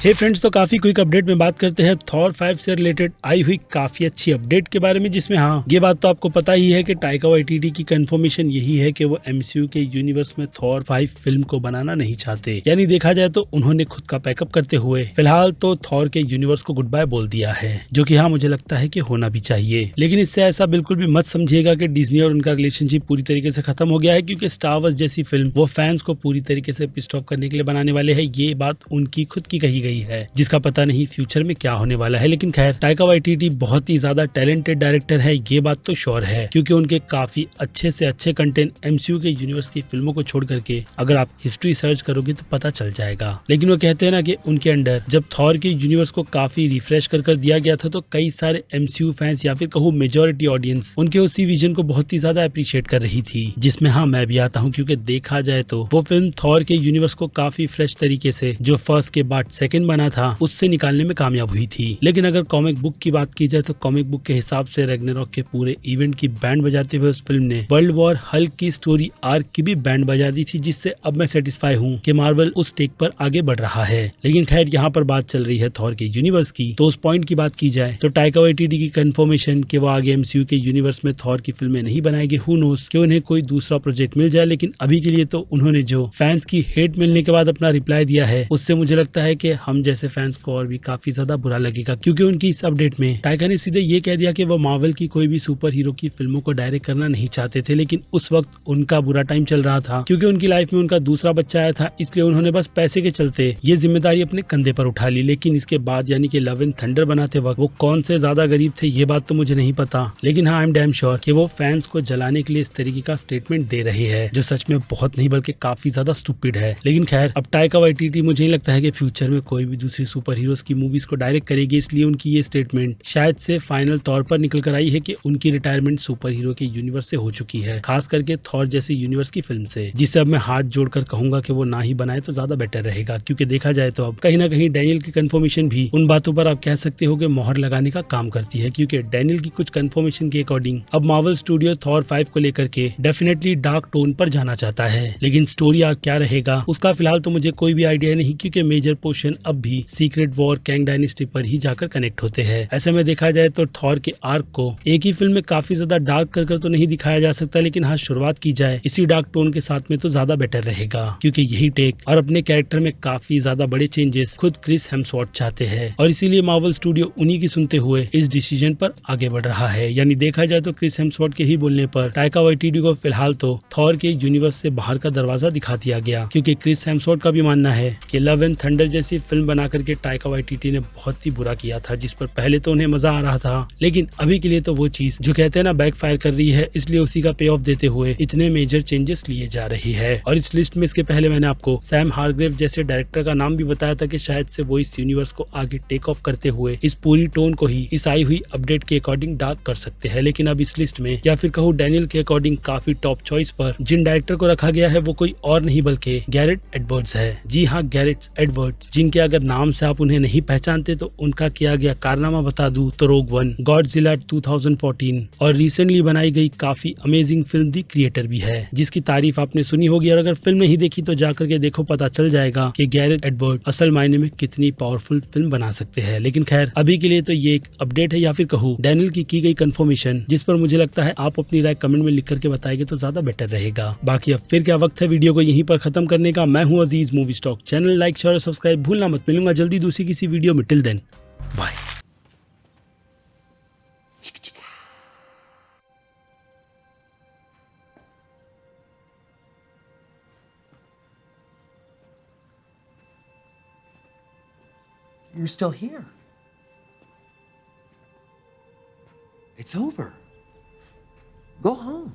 हे friends, तो काफी quick update में बात करते हैं थॉर 5 से रिलेटेड आई हुई काफी अच्छी अपडेट के बारे में, जिसमें हाँ ये बात तो आपको पता ही है कि टाइका वाइटिटी की कंफर्मेशन यही है कि वो एमसीयू के यूनिवर्स में थॉर 5 फिल्म को बनाना नहीं चाहते। यानी देखा जाए तो उन्होंने खुद का पैकअप करते हुए फिलहाल तो थॉर के यूनिवर्स को गुड बाय बोल दिया है, जो कि हाँ मुझे लगता है कि होना भी चाहिए। लेकिन इससे ऐसा बिल्कुल भी मत समझिएगा कि डिज्नी और उनका रिलेशनशिप पूरी तरीके से खत्म हो गया है, क्योंकि स्टार वॉर्स जैसी फिल्म वो फैंस को पूरी तरीके से पिस्ट ऑफ करने के लिए बनाने वाले हैं। ये बात उनकी खुद की कही गई है, जिसका पता नहीं फ्यूचर में क्या होने वाला है। लेकिन खैर, टाइका वाइटिटी बहुत ही ज्यादा टैलेंटेड डायरेक्टर है, ये बात तो श्योर है, क्योंकि उनके काफी अच्छे से अच्छे कंटेंट एमसीयू के यूनिवर्स की फिल्मों को छोड़ करके अगर आप हिस्ट्री सर्च करोगे तो पता चल जाएगा। लेकिन वो कहते हैं ना कि उनके अंडर जब थॉर के यूनिवर्स को काफी रिफ्रेश कर दिया गया था, तो कई सारे एमसीयू फैंस या फिर कहूँ मेजोरिटी ऑडियंस उनके उसी विजन को बहुत ही ज्यादा अप्रिशिएट कर रही थी, जिसमें हाँ मैं भी आता हूँ, क्योंकि देखा जाए तो वो फिल्म थॉर के यूनिवर्स को काफी फ्रेश तरीके से जो फर्स्ट के बाद सेकंड बना था उससे निकालने में कामयाब हुई थी। लेकिन अगर कॉमिक बुक की बात की जाए तो कॉमिक बुक के हिसाब से रैग्नारॉक के पूरे इवेंट की बैंड बजाते हुए उस फिल्म ने वर्ल्ड वॉर हल्क की स्टोरी आर्क की भी बैंड बजा दी थी, जिससे अब मैं सेटिस्फाई हूँ कि मार्वल उस टेक पर आगे बढ़ रहा है। लेकिन खैर, यहाँ पर बात चल रही है थॉर के यूनिवर्स की, तो उस पॉइंट की बात की जाए तो टाइका वाइटिटी की कंफर्मेशन कि वो आगे एमसीयू के यूनिवर्स में थॉर की फिल्में नहीं बनाएगी, हु नोस कि उन्हें कोई दूसरा प्रोजेक्ट मिल जाए। लेकिन अभी के लिए तो उन्होंने जो फैंस की हेट मिलने के बाद अपना रिप्लाई दिया है, उससे मुझे लगता है कि हम जैसे फैंस को और भी काफी ज्यादा बुरा लगेगा, क्योंकि उनकी इस अपडेट में टाइका ने सीधे ये कह दिया कि वो मार्वल की कोई भी सुपर हीरो की फिल्मों को डायरेक्ट करना नहीं चाहते थे। लेकिन उस वक्त उनका बुरा टाइम चल रहा था, क्योंकि उनकी लाइफ में उनका दूसरा बच्चा आया था, इसलिए उन्होंने बस पैसे के चलते ये जिम्मेदारी अपने कंधे पर उठा ली। लेकिन इसके बाद यानी कि लव एंड थंडर बनाते वक्त वो कौन से ज्यादा गरीब थे ये बात तो मुझे नहीं पता, लेकिन हाँ आई एम डैम श्योर कि वो फैंस को जलाने के लिए इस तरीके का स्टेटमेंट दे रहे हैं, जो सच में बहुत नहीं बल्कि काफी ज्यादा स्टूपिड है। लेकिन खैर, अब टाइका वाइटिटी मुझे नहीं लगता है कि फ्यूचर में कोई भी दूसरी सुपर हीरोज की मूवीज को डायरेक्ट करेगी, इसलिए उनकी ये स्टेटमेंट शायद से फाइनल तौर पर निकल कर आई है कि उनकी रिटायरमेंट सुपर हीरो के यूनिवर्स से हो चुकी है, खास करके थॉर जैसे यूनिवर्स की फिल्म से, जिसे अब मैं हाथ जोड़कर कहूंगा कि वो ना ही बनाए तो ज्यादा बेटर रहेगा। क्योंकि देखा जाए तो अब कहीं ना कहीं डैनियल की कंफर्मेशन भी उन बातों पर आप कह सकते हो कि मोहर लगाने का काम करती है, क्योंकि डैनियल की कुछ कंफर्मेशन के अकॉर्डिंग अब मार्वल स्टूडियो थॉर 5 को लेकर के डेफिनेटली डार्क टोन पर जाना चाहता है। लेकिन स्टोरी आर्क क्या रहेगा उसका फिलहाल तो मुझे कोई भी आइडिया नहीं, क्योंकि मेजर पोर्शन अब भी सीक्रेट वॉर कैंग डायनेस्टी पर ही जाकर कनेक्ट होते हैं। ऐसे में देखा जाए तो थॉर के आर्क को एक ही फिल्म में काफी ज्यादा डार्क कर तो नहीं दिखाया जा सकता, लेकिन हाँ शुरुआत की जाए इसी डार्क टोन के साथ में तो ज्यादा बेटर रहेगा, क्योंकि यही टेक और अपने कैरेक्टर में काफी ज्यादा बड़े चेंजेस खुद क्रिस हेम्सवर्थ चाहते हैं, और इसीलिए मार्वल स्टूडियो उन्हीं की सुनते हुए इस डिसीजन पर आगे बढ़ रहा है। यानी देखा जाए तो क्रिस हेम्सवर्थ के ही बोलने पर टाइका वाइटिटी को फिलहाल तो थॉर के यूनिवर्स से बाहर का दरवाजा दिखा दिया गया, क्योंकि क्रिस हेम्सवर्थ का भी मानना है कि लव एंड थंडर जैसी फिल्म बना करके टाइका वाइटिटी ने बहुत ही बुरा किया था, जिस पर पहले तो उन्हें मजा आ रहा था, लेकिन अभी के लिए तो वो चीज जो कहते हैं ना बैकफायर कर रही है, इसलिए उसी का पे ऑफ देते हुए इतने मेजर चेंजेस लिए जा रही है। और इस लिस्ट में इसके पहले मैंने आपको सैम हारग्रेव जैसे डायरेक्टर का नाम भी बताया था कि शायद से वो इस यूनिवर्स को आगे टेक ऑफ करते हुए इस पूरी टोन को ही इस आई हुई अपडेट के अकॉर्डिंग डार्क कर सकते हैं। लेकिन अब इस लिस्ट में या फिर कहूँ डैनियल के अकॉर्डिंग काफी टॉप चॉइस पर जिन डायरेक्टर को रखा गया है वो कोई और नहीं बल्कि गैरेट एडवर्ड्स है। जी हाँ, गैरेट एडवर्ड्स, जिनके अगर नाम से आप उन्हें नहीं पहचानते तो उनका किया गया कारनामा बता दूं तो रोग वन, गॉडजिला 2014 और रिसेंटली बनाई गई काफी अमेजिंग फिल्म दी क्रिएटर भी है, जिसकी तारीफ आपने सुनी होगी, और अगर फिल्म नहीं देखी तो जाकर के देखो, पता चल जाएगा कि गैरेट एडवर्ड असल मायने में कितनी पावरफुल फिल्म बना सकते हैं। लेकिन खैर, अभी के लिए तो ये एक अपडेट है या फिर कहूँ डैनियल की गई कंफर्मेशन, जिस पर मुझे लगता है आप अपनी राय कमेंट में लिख करके बताएंगे तो ज्यादा बेटर रहेगा। बाकी अब फिर क्या वक्त है वीडियो को यहीं पर खत्म करने का। मैं हूँ Aziz movie stock, channel like share और सब्सक्राइब भूलना मत। मिलूंगा जल्दी दूसरी किसी वीडियो में, till then bye. You're still here. It's over. Go home.